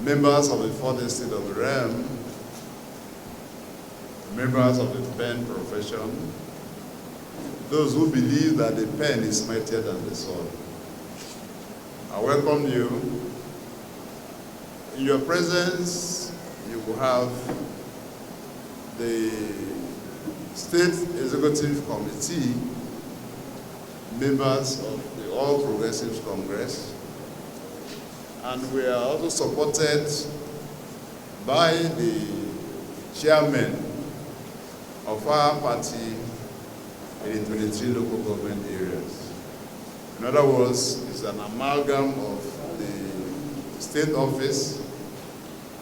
members of the fourth estate of the realm, members of the pen profession, those who believe that the pen is mightier than the sword. I welcome you. In your presence, you will have the State Executive Committee, members of the All Progressives Congress, and we are also supported by the chairman of our party in the 23 local government areas. In other words, it's an amalgam of the state office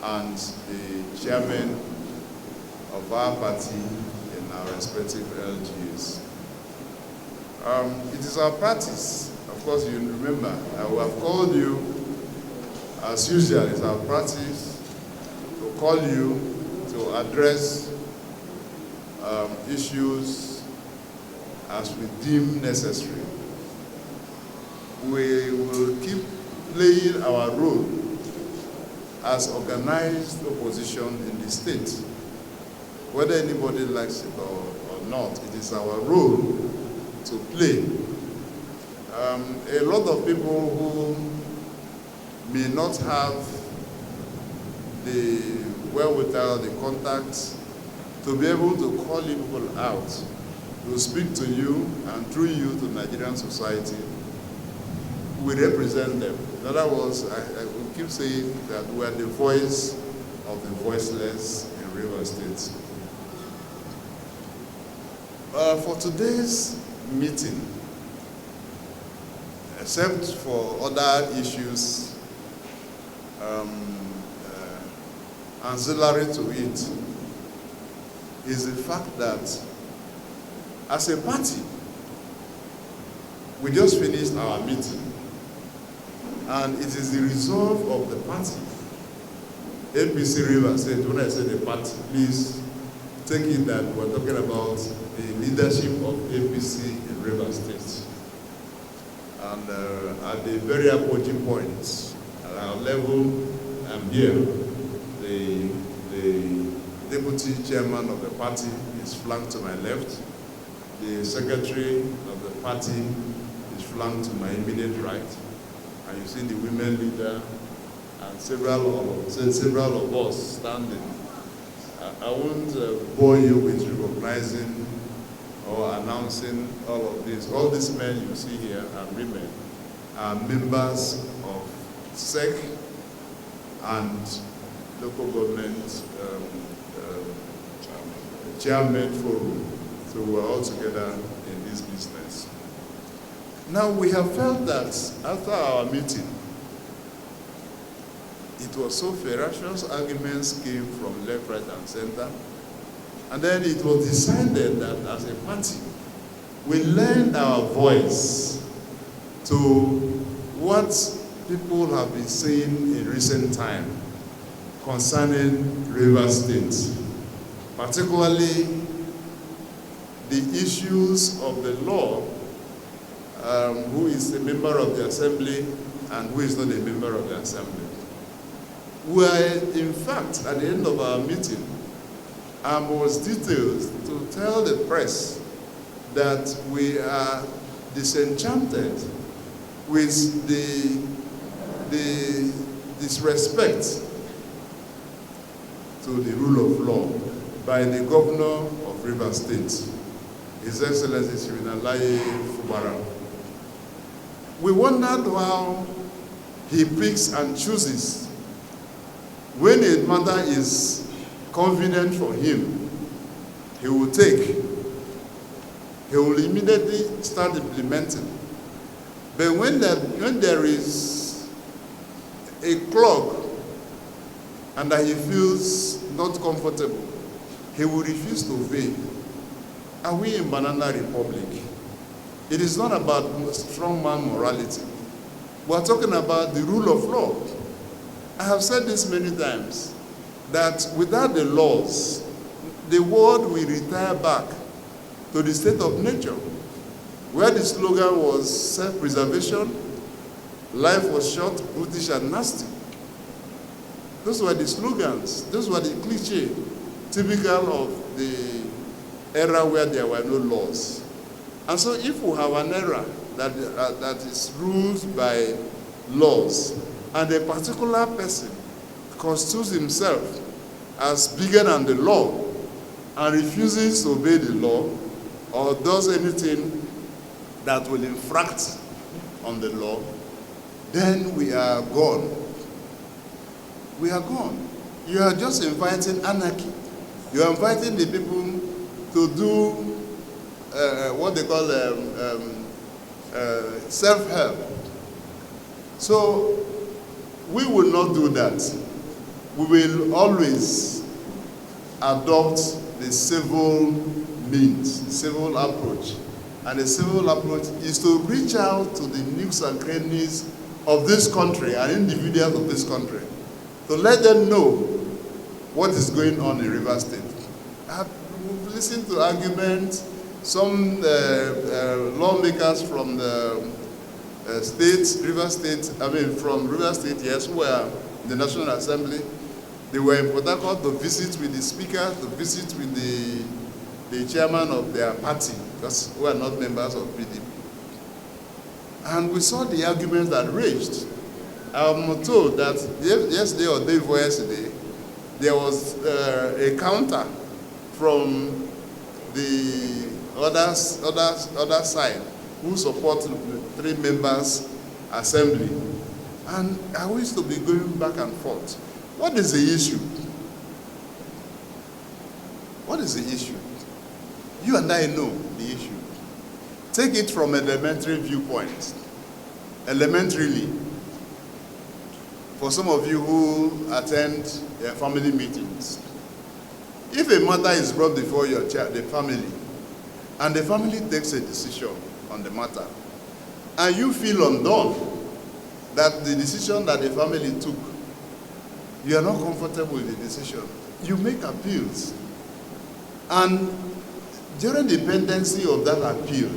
and the chairman of our party in our respective LGUs. It is our practice, of course you remember, I will have called you, as usual, it's our practice to call you to address issues as we deem necessary. We will keep playing our role as organized opposition in the state. Whether anybody likes it or not, it is our role to play. A lot of people who may not have the wherewithal, the contacts, to be able to call people out, to speak to you and through you to Nigerian society, we represent them. In other words, I will keep saying that we are the voice of the voiceless in Rivers State. For today's meeting, except for other issues ancillary to it, is the fact that as a party, we just finished our meeting, and it is the resolve of the party, APC Rivers State. When I say the party, please take it that we're talking about the leadership of APC in Rivers State. And at the very approaching points, at our level, I'm here. The deputy chairman of the party is flanked to my left. The secretary of the party is flanked to my immediate right. And you see the women leader and several of us standing. I won't bore you with recognizing or announcing all of this. All these men you see here and women are members of SEC and local government chairman forum. So we're all together in this business. Now we have felt that after our meeting, it was so ferocious, arguments came from left, right, and center. And then it was decided that as a party, we lend our voice to what people have been saying in recent time concerning Rivers State, particularly the issues of the law, who is a member of the assembly and who is not a member of the assembly. We are, in fact, at the end of our meeting, most details to tell the press that we are disenchanted with the disrespect to the rule of law by the governor of Rivers State, His Excellency Sirinalaye Fubara. We wondered how he picks and chooses. When a matter is convenient for him, he will take. He will immediately start implementing. But when there is a clog and that he feels not comfortable, he will refuse to obey. Are we in Banana Republic? It is not about strongman morality. We are talking about the rule of law. I have said this many times, that without the laws, the world will retire back to the state of nature, where the slogan was self-preservation, life was short, brutish and nasty. Those were the slogans. Those were the cliché, typical of the era where there were no laws. And so if we have an era that is ruled by laws, and a particular person constitutes himself as bigger than the law and refuses to obey the law or does anything that will infract on the law, then we are gone. We are gone. You are just inviting anarchy. You are inviting the people to do what they call self-help. So we will not do that. We will always adopt the civil means, civil approach. And the civil approach is to reach out to the nooks and crannies of this country and individuals of this country to let them know what is going on in Rivers State. We've listened to arguments, some lawmakers from the Rivers State, from Rivers State, yes, who were in the National Assembly. They were in Port Harcourt to visit with the speaker, to visit with the chairman of their party, because we are not members of PDP. And we saw the arguments that raged. I'm told that yesterday or day before yesterday, there was a counter from the other side who support 3 members assembly. And I wish to be going back and forth. What is the issue? What is the issue? You and I know the issue. Take it from elementary viewpoint. Elementarily, for some of you who attend family meetings, if a matter is brought before your child, the family, and the family takes a decision on the matter, and you feel undone that the decision that the family took, you are not comfortable with the decision, you make appeals. And during the pendency of that appeal,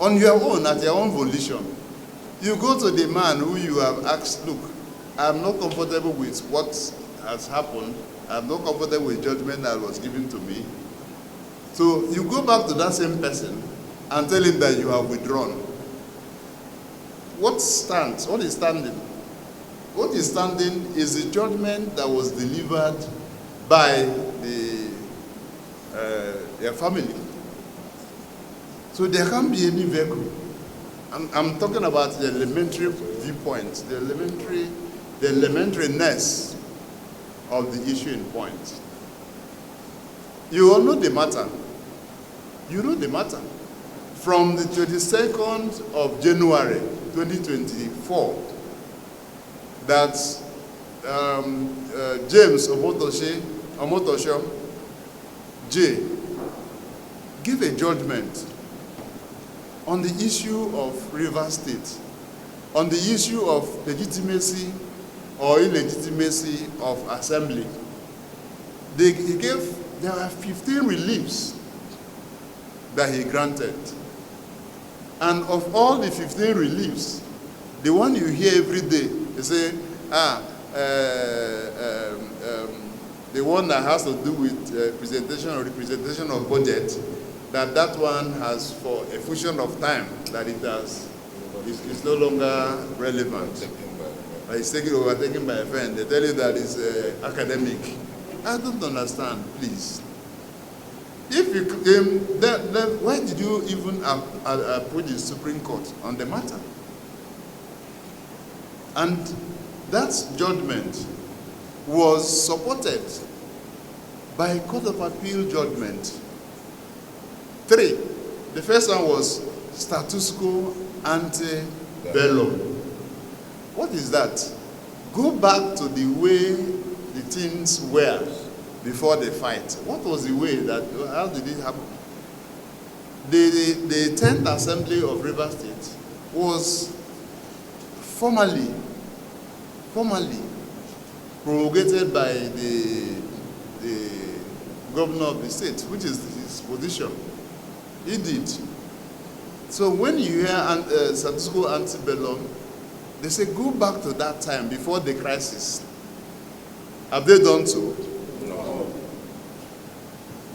on your own, at your own volition, you go to the man who you have asked, look, I'm not comfortable with what has happened. I'm not comfortable with judgment that was given to me. So you go back to that same person and tell him that you have withdrawn. What stands? What is standing? What is standing is the judgment that was delivered by their family. So there can't be any vehicle. I'm talking about the elementary viewpoint, the elementariness of the issue in point. You all know the matter. You know the matter. From the 22nd of January 2024, that James Omotosho J gave a judgment on the issue of Rivers State, on the issue of legitimacy or illegitimacy of assembly. There were 15 reliefs that he granted. And of all the 15 reliefs, the one you hear every day, they say, the one that has to do with presentation or representation of budget, that one has, for a function of time, that it's no longer relevant. It's overtaken by a friend. They tell you that it's academic. I don't understand, please. If you then why did you even approach the Supreme Court on the matter? And that judgment was supported by a Court of Appeal judgment. 3. The first one was status quo ante bellum. What is that? Go back to the way the things were before the fight. What was the way that, how did it happen? The 10th Assembly of Rivers State was formally promulgated by the governor of the state, which is his position. He did. So when you hear status quo ante bellum, they say go back to that time before the crisis. Have they done so? No.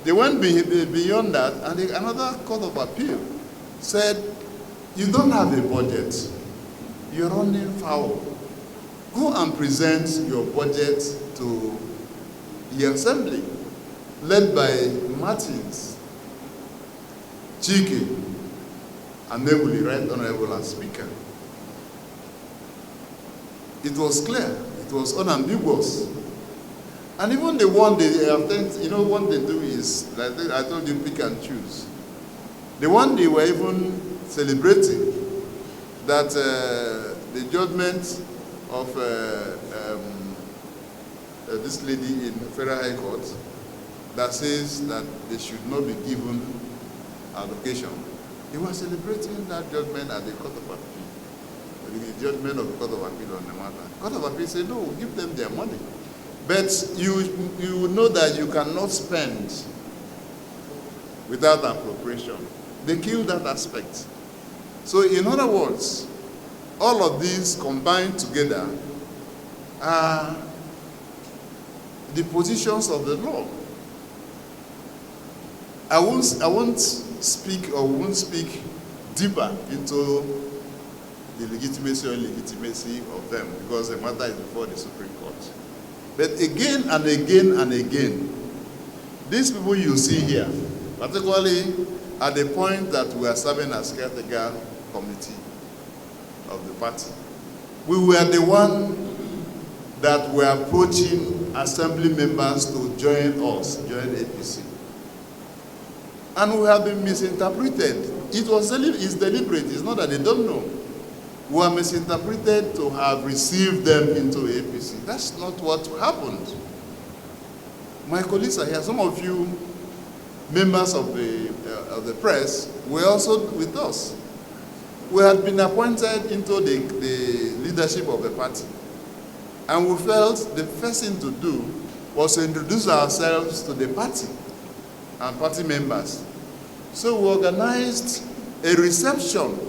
They went beyond that, and another court of appeal said, you don't have a budget. You're running foul. Go and present your budget to the assembly, led by Martins, Chike, Amaewhule, Right Honorable and Speaker. It was clear. It was unambiguous. And even the one they attempt, you know, what they do is, like I told you, pick and choose. The one they were even celebrating, that the judgment of this lady in Federal High Court that says that they should not be given allocation. They were celebrating that judgment at the Court of Appeal, the judgment of the Court of Appeal on the matter. The Court of Appeal said, no, give them their money. But you know that you cannot spend without appropriation. They killed that aspect. So in other words, all of these combined together are the positions of the law. I won't speak or won't speak deeper into the legitimacy or illegitimacy of them, because the matter is before the Supreme Court. But again and again and again, these people you see here, particularly at the point that we are serving as caretaker committee of the party, we were the one that were approaching assembly members to join us, join APC. And we have been misinterpreted. It's deliberate. It's not that they don't know. We are misinterpreted to have received them into APC. That's not what happened. My colleagues are here. Some of you members of the press were also with us. We had been appointed into the leadership of the party. And we felt the first thing to do was to introduce ourselves to the party and party members. So we organized a reception.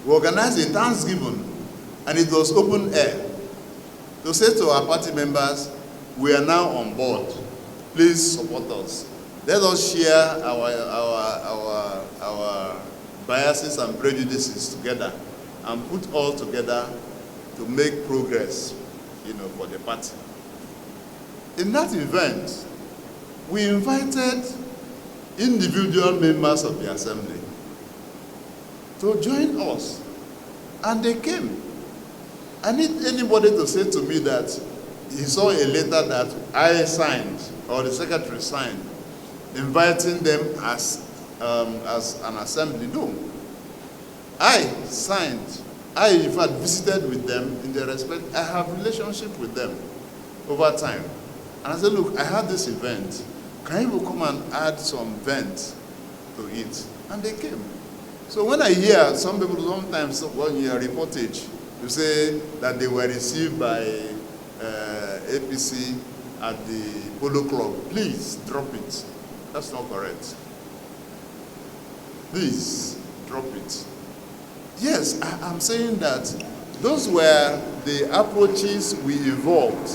We organized a Thanksgiving, and it was open air, to say to our party members, we are now on board. Please support us. Let us share our biases and prejudices together and put all together to make progress, for the party. In that event, we invited individual members of the assembly to join us, and they came. I need anybody to say to me that he saw a letter that I signed or the secretary signed, inviting them as an assembly. No. I signed. I, in fact, visited with them in the respect. I have relationship with them over time. And I said, look, I had this event. Can you come and add some vent to it? And they came. So when I hear some people sometimes, when you hear reportage, you say that they were received by APC at the Polo Club, please drop it. That's not correct. Please drop it. Yes, I'm saying that those were the approaches we evolved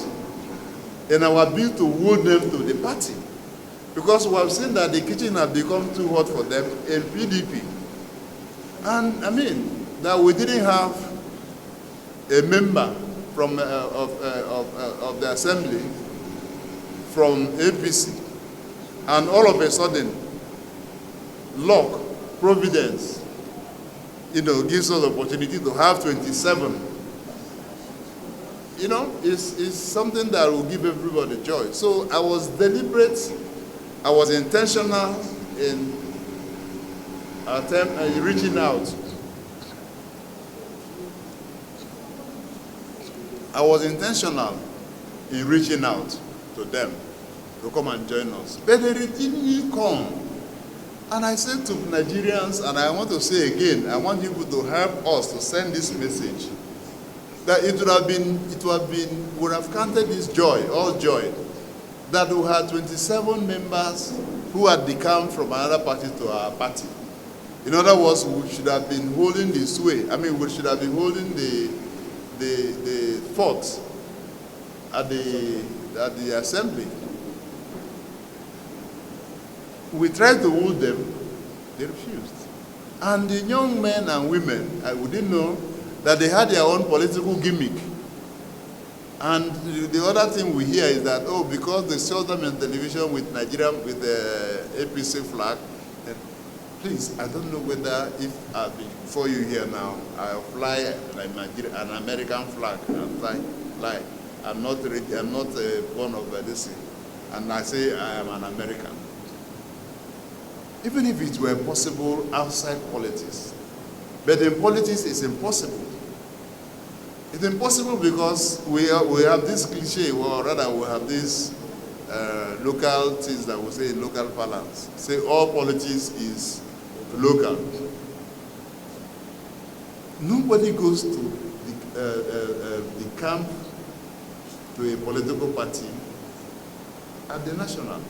in our bid to woo them to the party. Because we have seen that the kitchen has become too hot for them in PDP. And I mean, that we didn't have a member from of the assembly from APC. And all of a sudden, luck, providence, gives us the opportunity to have 27. It's something that will give everybody joy. So I was deliberate, I was intentional in reaching out. I was intentional in reaching out to them to come and join us. But they didn't come. And I said to Nigerians, and I want to say again, I want people to help us to send this message, that would have counted this joy, all joy, that we had 27 members who had become from another party to our party. In other words, we should have been holding the sway. I mean, we should have been holding the fort at the assembly. We tried to hold them, they refused. And the young men and women, we didn't know that they had their own political gimmick. And the other thing we hear is that, oh, because they saw them on television with Nigeria, with the APC flag, please, I don't know whether if before you here now, I'll fly an American flag and fly. I'm not born of this thing. And I say I am an American. Even if it were possible outside politics. But in politics, it's impossible. It's impossible because we have this cliche, or rather we have this local things that we say in local parlance. Say all politics is local. Nobody goes to the camp to a political party at the national.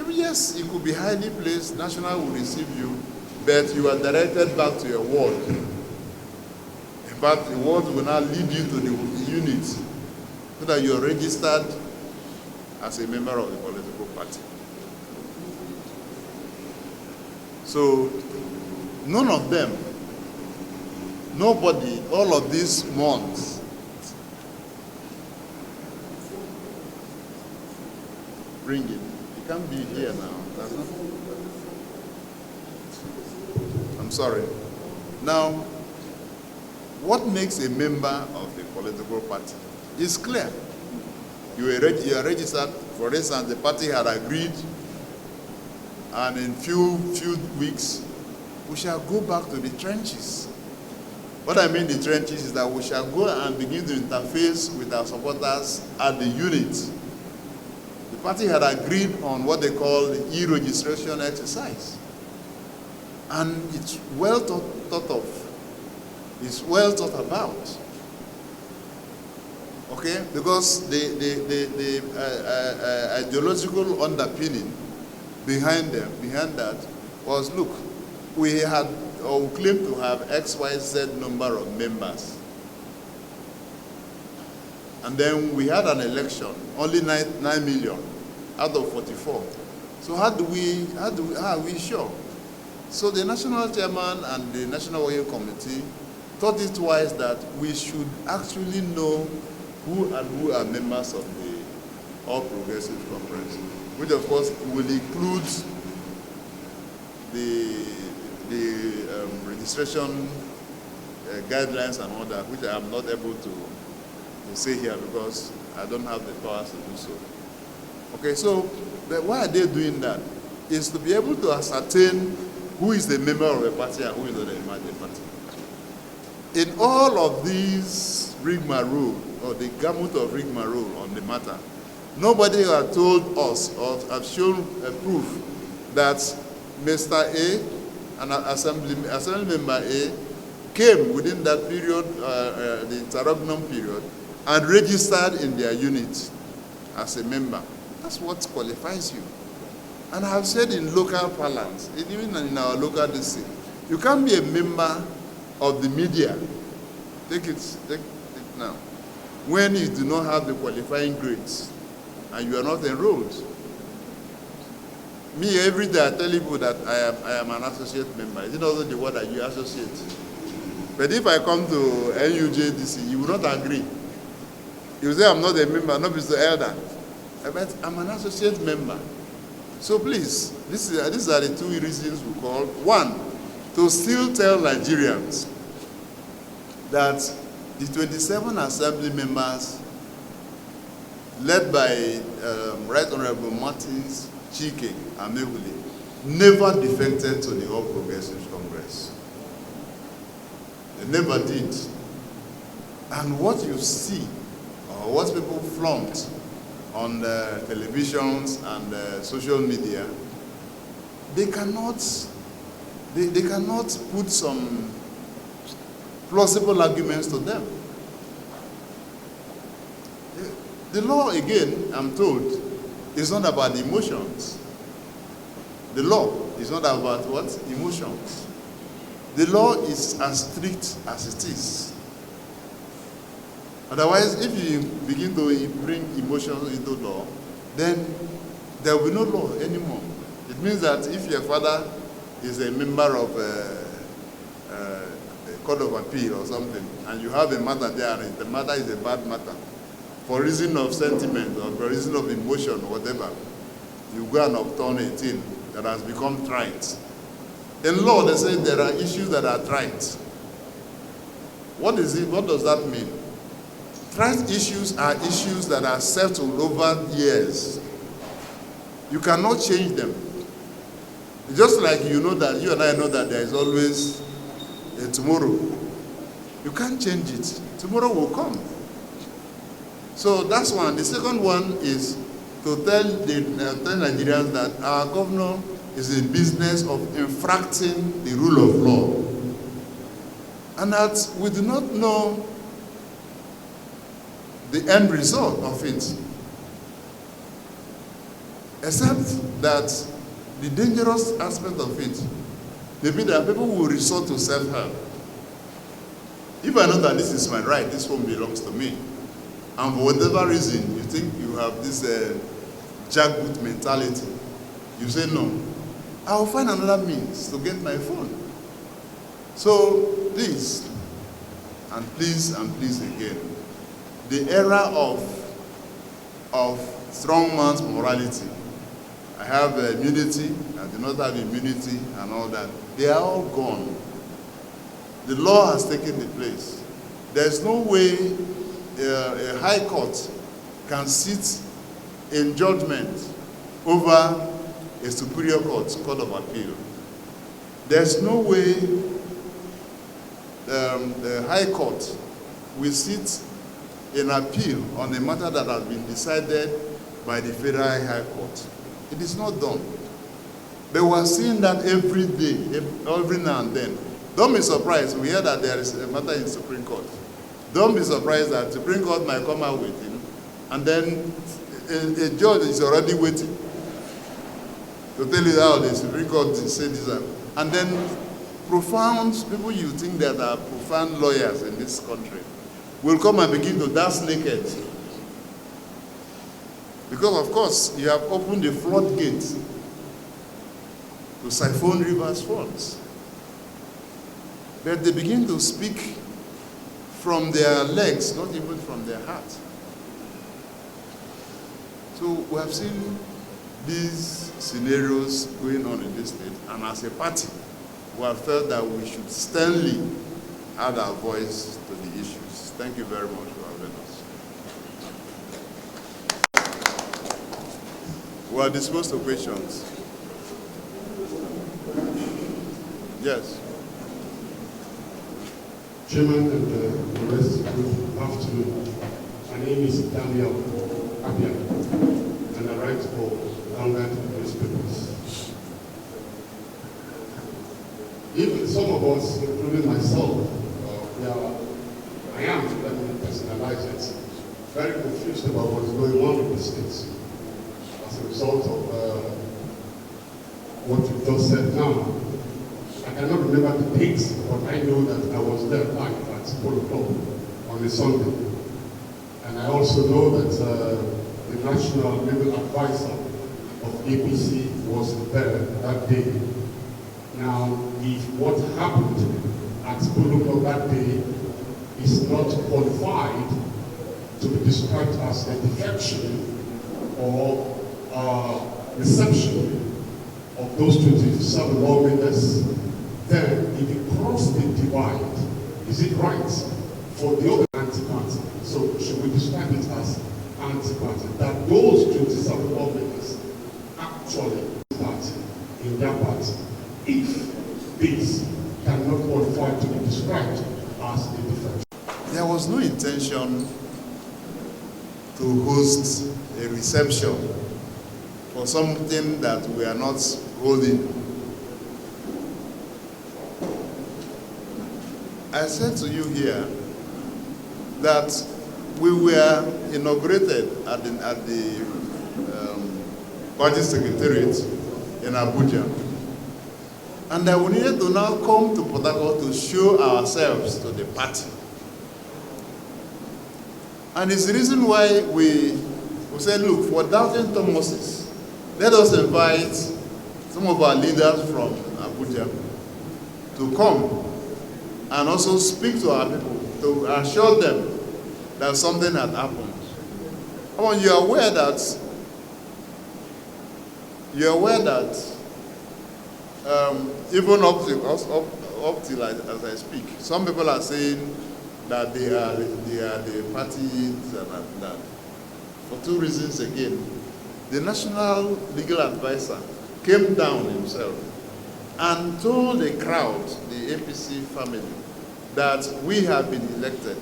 Yes, it could be highly placed, national will receive you, but you are directed back to your ward. In fact, the ward will now lead you to the unit so that you are registered as a member of the political party. So, none of them, nobody, all of these months, bring it. It can't be here now. That's not. I'm sorry. Now, what makes a member of the political party is clear. You are registered. For instance, the party had agreed, and in few weeks, we shall go back to the trenches. What I mean the trenches is that we shall go and begin to interface with our supporters at the unit. The party had agreed on what they call the e-registration exercise. And it's well thought of. It's well thought about. Okay? Because the ideological underpinning behind that was, look, we had, or we claim to have XYZ number of members. And then we had an election, only 9 million out of 44. So how are we sure? So the national chairman and the national working committee thought it wise that we should actually know who are members of the All Progressive Conference, which of course will include the registration guidelines and all that, which I am not able to say here because I don't have the powers to do so. Okay, so why are they doing that? Is to be able to ascertain who is the member of a party and who is not a member of the party. In all of these rigmarole, or the gamut of rigmarole on the matter, nobody has told us or have shown a proof that Mr. A, an assembly member A, came within that period, the interregnum period, and registered in their unit as a member. That's what qualifies you. And I have said in local parlance, even in our local district, you can't be a member of the media. Take it now. When you do not have the qualifying grades and you are not enrolled. Me, every day I tell people that I am an associate member. Is it also the word that you associate? But if I come to NUJDC, you will not agree. You say I'm not a member, not Mr. Elder. But I'm an associate member. So please, these are the two reasons we call. One, to still tell Nigerians that the 27 assembly members led by Right Honorable Martins Chike Amaewhule never defected to the All Progressive Congress. They never did. And what you see, or what people flaunt on the televisions and social media, they cannot put some plausible arguments to them. The law, again, I'm told, is not about emotions. The law is not about what? Emotions. The law is as strict as it is. Otherwise, if you begin to bring emotions into law, then there will be no law anymore. It means that if your father is a member of a court of appeal or something, and you have a matter there, and the matter is a bad matter, for reason of sentiment or for reason of emotion or whatever, you go and upturn a thing that has become trite. In law, they say there are issues that are trite. What is it? What does that mean? Trite issues are issues that are settled over years. You cannot change them. Just like you know that, you and I know that there is always a tomorrow. You can't change it. Tomorrow will come. So that's one. The second one is to tell Nigerians that our governor is in business of infracting the rule of law. And that we do not know the end result of it. Except that the dangerous aspect of it, maybe that people will resort to self-help. If I know that this is my right, this one belongs to me, and for whatever reason you think you have this jackboot mentality, you say no, I will find another means to get my phone. So please, and please again, the era of strong man's morality, I have immunity, I do not have immunity, and all that, they are all gone. The law has taken the place. There's no way a high court can sit in judgment over a superior court of appeal. There's no way the high court will sit in appeal on a matter that has been decided by the federal high court. It is not done. But we are seeing that every day, every now and then. Don't be surprised. We hear that there is a matter in Supreme Court. Don't be surprised that Supreme Court might come out with him, and then a judge is already waiting to tell you how the Supreme Court said this. And then profound people you think that are profound lawyers in this country will come and begin to dance naked. Because, of course, you have opened the floodgate to siphon rivers' funds. But they begin to speak from their legs, not even from their heart. So we have seen these scenarios going on in this state, and as a party, we have felt that we should sternly add our voice to the issues. Thank you very much for having us. We are disposed to questions. Yes. Chairman and the rest, good afternoon. My name is Daniel Abia, and I write for Vanguard newspapers. Even some of us, including myself, I am, let me personalize it, very confused about what's going on in the States as a result of what you just said now. I cannot remember the dates, but I know that I was there live at 4 o'clock on a Sunday. And I also know that the National Legal Advisor of APC was there that day. Now, if what happened at 4 o'clock that day is not qualified to be described as a defection or reception of those 27 lawmakers, then if you cross the divide, is it right for the other anti-party? So should we describe it as anti-party? That those 27 lawmakers actually party in their party, if this cannot qualify to be described as a defection. There was no intention to host a reception for something that we are not holding. I said to you here that we were inaugurated at the Budget Secretariat in Abuja, and that we needed to now come to Port Harcourt to show ourselves to the party. And it's the reason why we say, look, for doubting Thomases, let us invite some of our leaders from Abuja to come and also speak to our people, to assure them that something had happened. Come on, you're aware that even up till as I speak, some people are saying that they are the parties and that. For two reasons again. The national legal advisor came down himself and told the crowd, the APC family, that we have been elected.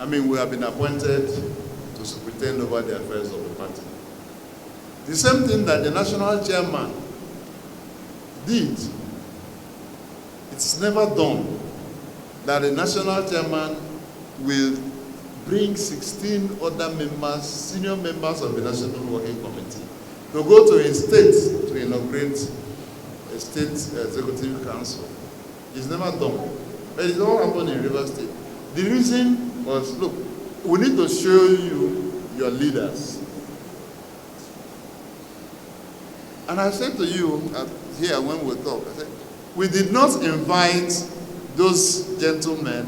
I mean, we have been appointed to superintend over the affairs of the party. The same thing that the national chairman did. It's never done that the national chairman will bring 16 other members, senior members of the National Working Committee, to go to a state to inaugurate a state executive council. It's never done. But it all happened in River State. The reason was, look, we need to show you your leaders. And I said to you here when we talk, I said, we did not invite those gentlemen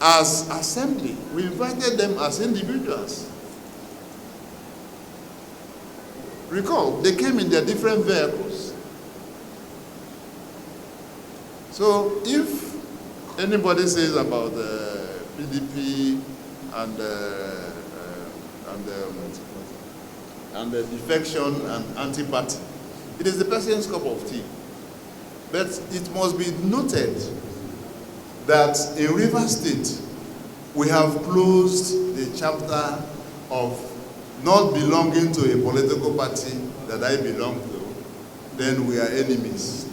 as assembly. We invited them as individuals. Recall, they came in their different vehicles. So if anybody says about the PDP and the defection and anti-party, it is the person's cup of tea. But it must be noted that in River State, we have closed the chapter of not belonging to a political party that I belong to, then we are enemies.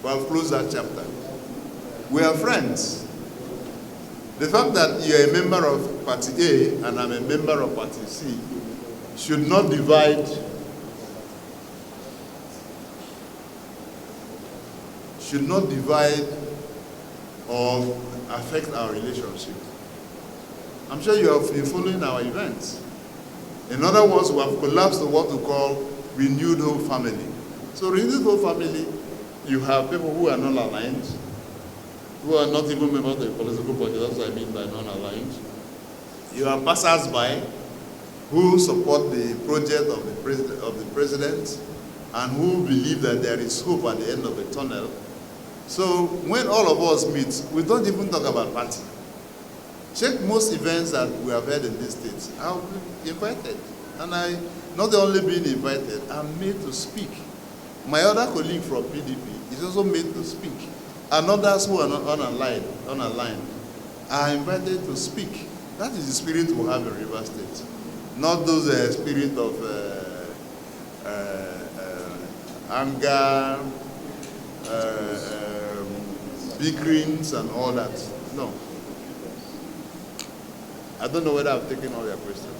We have closed that chapter. We are friends. The fact that you are a member of Party A and I'm a member of Party C should not divide or affect our relationship. I'm sure you have been following our events. In other words, we have collapsed to what we call renewed hope family. So renewed hope family, you have people who are non-aligned, who are not even members of the political party. That's what I mean by non-aligned. You have passers-by who support the project of the president and who believe that there is hope at the end of the tunnel. So when all of us meet, we don't even talk about party. Check most events that we have had in these states. I've been invited. And I, not only being invited, I'm made to speak. My other colleague from PDP is also made to speak. And others who are not unaligned are invited to speak. That is the spirit we have in River State. Not those spirit of anger, bickerings and all that. No. I don't know whether I've taken all your questions.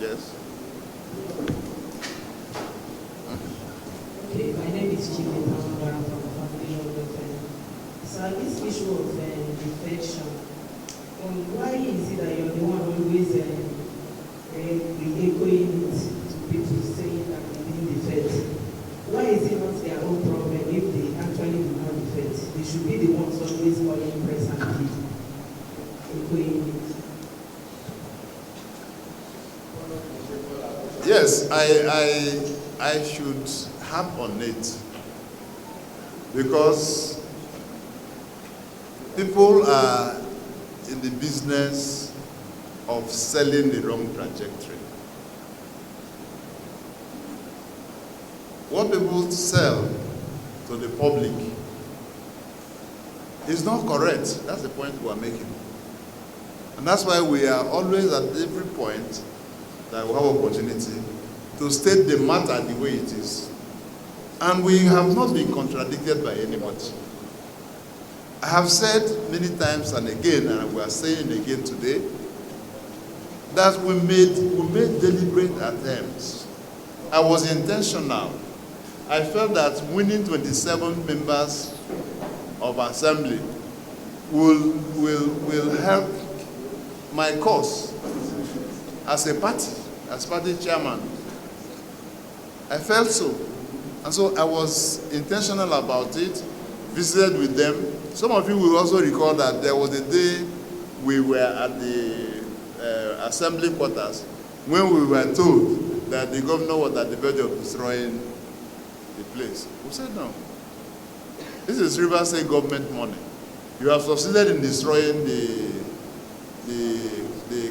Yes? Okay, my name is Jimmy Tamara from the Family of the So this issue of defection, why is it that you're the one always echoing it to people saying that they didn't defect? Why is it not their own problem if they actually do not defect? They should be the ones always calling press and echoing it. Yes, I should harp on it because people are in the business of selling the wrong trajectory. What people sell to the public is not correct. That's the point we are making. And that's why we are always at every point that we have opportunity to state the matter the way it is. And we have not been contradicted by anybody. I have said many times and again, and we are saying again today, that we made deliberate attempts. I was intentional. I felt that winning 27 members of assembly will help my cause as a party, as party chairman. I felt so. And so I was intentional about it, visited with them. Some of you will also recall that there was a day we were at the assembly quarters when we were told that the governor was at the verge of destroying the place. We said, no. This is Rivers State government money. You have succeeded in destroying the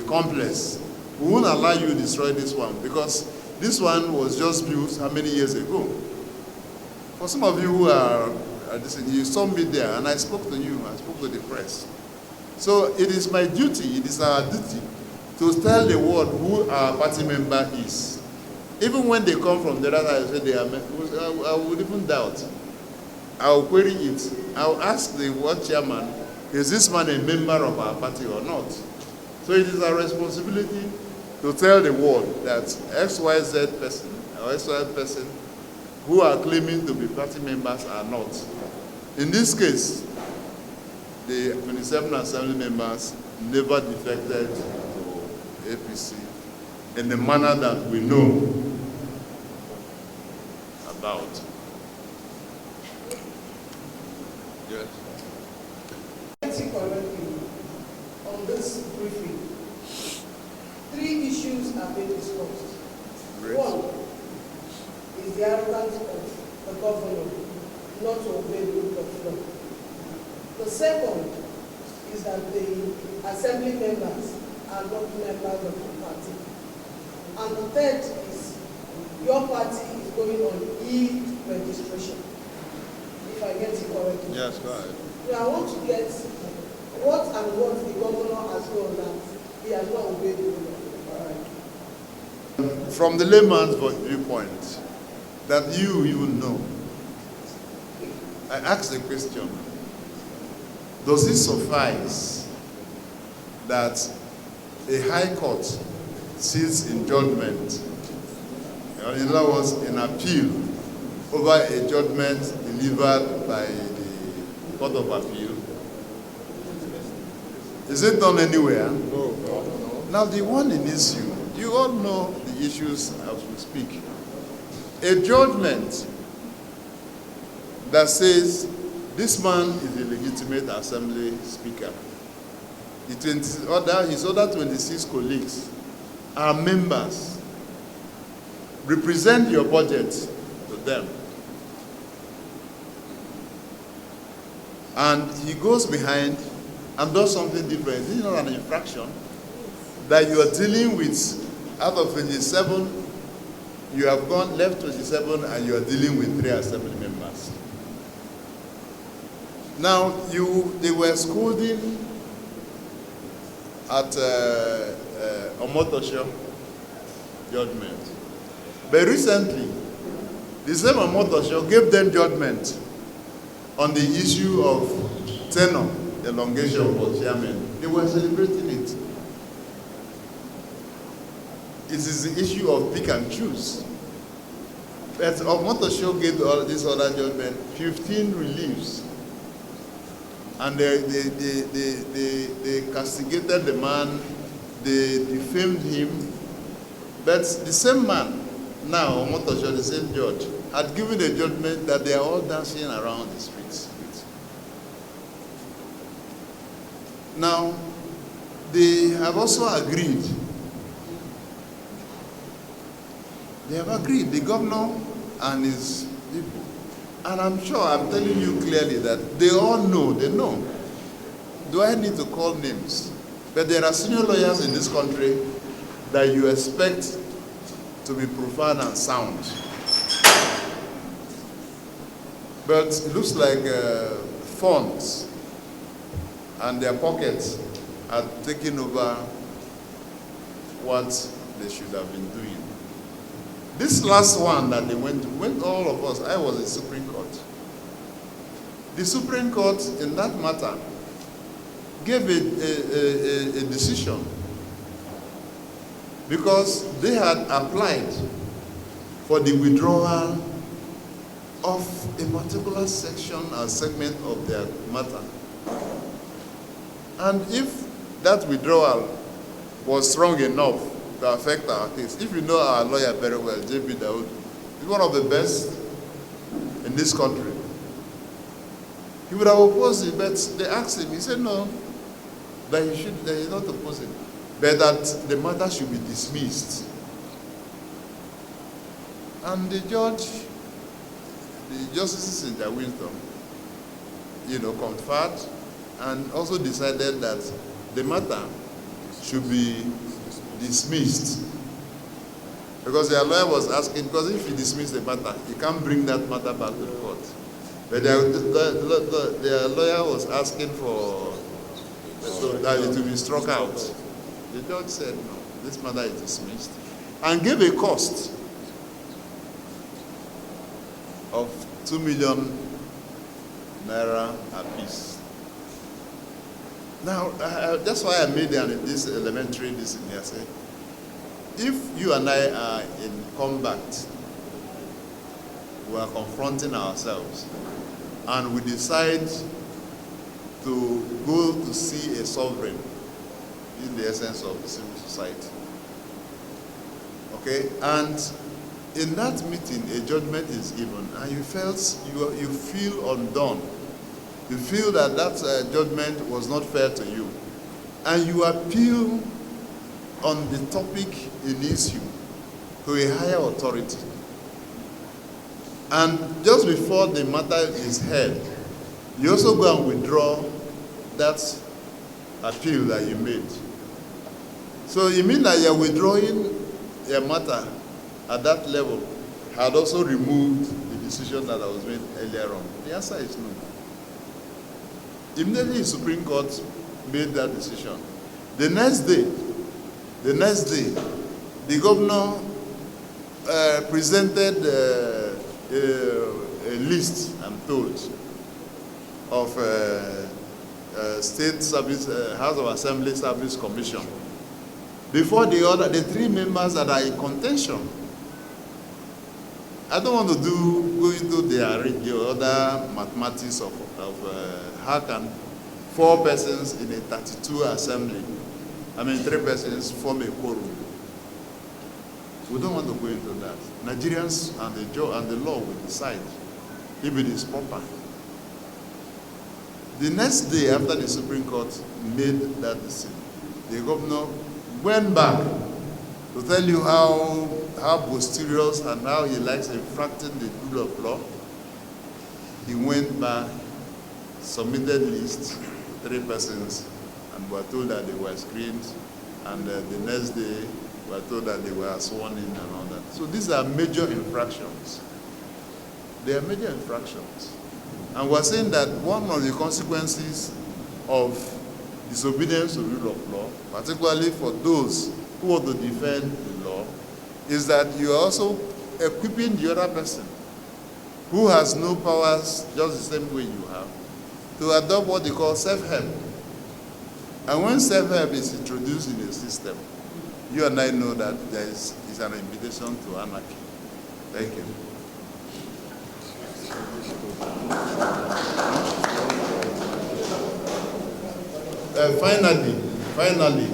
complex. We won't allow you to destroy this one because this one was just built how many years ago? For some of you who are you saw me there and I spoke to you, I spoke to the press. So it is my duty, it is our duty to tell the world who our party member is. Even when they come from the other side, they are, I would even doubt. I'll query it. I'll ask the world chairman, is this man a member of our party or not? So it is our responsibility to tell the world that XYZ person or XYZ person who are claiming to be party members are not. In this case, the 27 assembly members never defected to APC in the manner that we know about. Yes. Correctly, on this briefing, 3 issues have been discussed. Great. One is the arrogance of the governor not to obey the rule of law. The second is that the assembly members are not members of the party. And the third is your party is going on e-registration. If I get it correctly. Yes, go ahead. I want to get what the governor has done that he has not obeyed the rule of the law. From the layman's viewpoint, that you know, I ask the question, does it suffice that a high court sits in judgment, or in other words, an appeal over a judgment delivered by the Court of Appeal? Is it done anywhere? No. Now the one in issue, you all know the issues as we speak. A judgment that says this man is a legitimate assembly speaker. His other 26 colleagues are members. Represent your budget to them. And he goes behind and does something different. This is not an infraction that you are dealing with. Out of 27, you have gone left 27 and you are dealing with 3 assembly members. Now, they were scolding at Okocha judgment. But recently, the same Okocha gave them judgment on the issue of tenure elongation for chairman. They were celebrating it. It is the issue of pick and choose. But Okocha gave this other judgment 15 reliefs. And they castigated the man, they defamed him. But the same man, now, Okocha, the same judge, had given a judgment that they are all dancing around the streets. Now, they have also agreed. They have agreed, the governor and his people. And I'm sure, I'm telling you clearly that they all know, they know. Do I need to call names? But there are senior lawyers in this country that you expect to be profound and sound. But it looks like funds and their pockets are taking over what they should have been doing. This last one that they went all of us, I was in Supreme Court. The Supreme Court, in that matter, gave a decision because they had applied for the withdrawal of a particular section or segment of their matter. And if that withdrawal was strong enough to affect our case. If you know our lawyer very well, J.B. Daoud, he's one of the best in this country. He would have opposed it, but they asked him, he said no, that he is not opposing, but that the matter should be dismissed. And the justices in their wisdom, conferred and also decided that the matter should be dismissed. Because their lawyer was asking, because if he dismissed the matter, he can't bring that matter back to the court. But their lawyer was asking for that it will be struck out. The judge said, no, this matter is dismissed, and gave a cost of 2 million Naira apiece. Now, that's why I made this elementary decision here. Say, if you and I are in combat, we are confronting ourselves, and we decide to go to see a sovereign, in the essence of the civil society. Okay? And in that meeting, a judgment is given, and you feel undone. You feel that judgment was not fair to you, and you appeal on the topic in issue to a higher authority. And just before the matter is heard, you also go and withdraw that appeal that you made. So you mean that you're withdrawing a matter at that level had also removed the decision that was made earlier on? The answer is no. Immediately the Supreme Court made that decision. The next day, the governor presented a list, I'm told, of State Service, House of Assembly Service Commission before the 3 members that are in contention. I don't want to go into the other mathematics of how can 4 persons in a 32 assembly, 3 persons form a quorum. We don't want to go into that. Nigerians and the law will decide if it is proper. The next day after the Supreme Court made that decision, the governor went back to tell you how boisterous and how he likes infracting the rule of law. He went back, submitted list, 3 persons, and were told that they were screened, and the next day were told that they were sworn in and all that. So these are major infractions. They are major infractions. And we're saying that one of the consequences of disobedience to the rule of law, particularly for those who want to defend the law, is that you are also equipping the other person who has no powers just the same way you have to adopt what they call self-help. And when self-help is introduced in a system, you and I know that there is an invitation to anarchy. Thank you. Finally,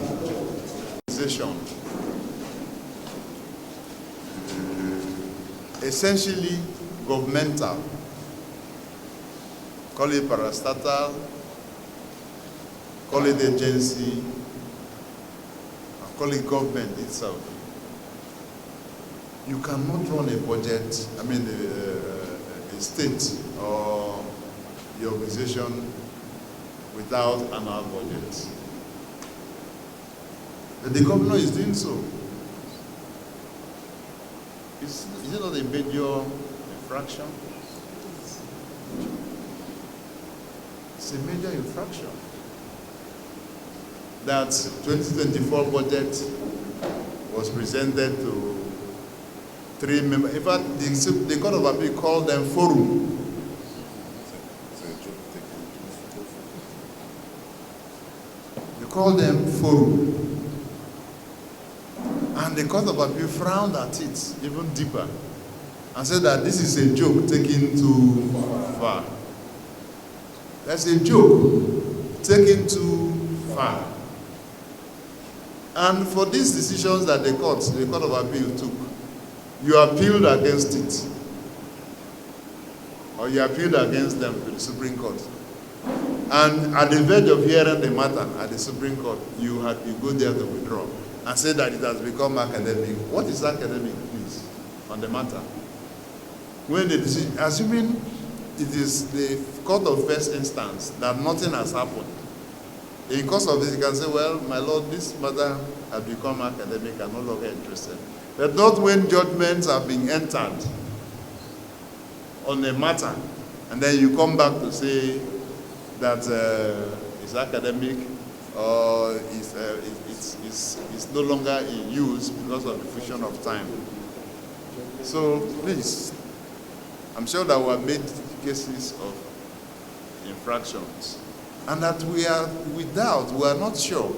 essentially governmental, call it parastatal, call it agency, call it government itself. You cannot run a budget, a state or the organization without an annual budget. But the governor is doing so. Is it not a major infraction? It's a major infraction. That 2024 budget was presented to 3 members. In fact, the Court of Appeal called them forum. They called them forum. And the Court of Appeal frowned at it even deeper and said that this is a joke taken too far. That's a joke taken too far. And for these decisions that the Court of Appeal took, you appealed against it. Or you appealed against them to the Supreme Court. And at the verge of hearing the matter at the Supreme Court, you go there to withdraw and say that it has become academic. What is academic, please, on the matter? When the decision, assuming it is the court of first instance that nothing has happened, in course of this, you can say, well, my lord, this matter has become academic, I'm no longer interested. But not when judgments have been entered on a matter, and then you come back to say that it's academic or it's no longer in use because of the fusion of time. So please, I'm sure that we have made cases of infractions, and that we are not sure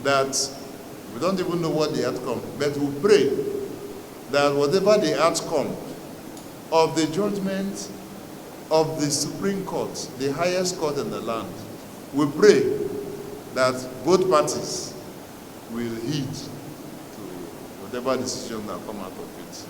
that we don't even know what the outcome, but we pray that whatever the outcome of the judgment of the Supreme Court, the highest court in the land, we pray that both parties will heed to whatever decision that come out of it.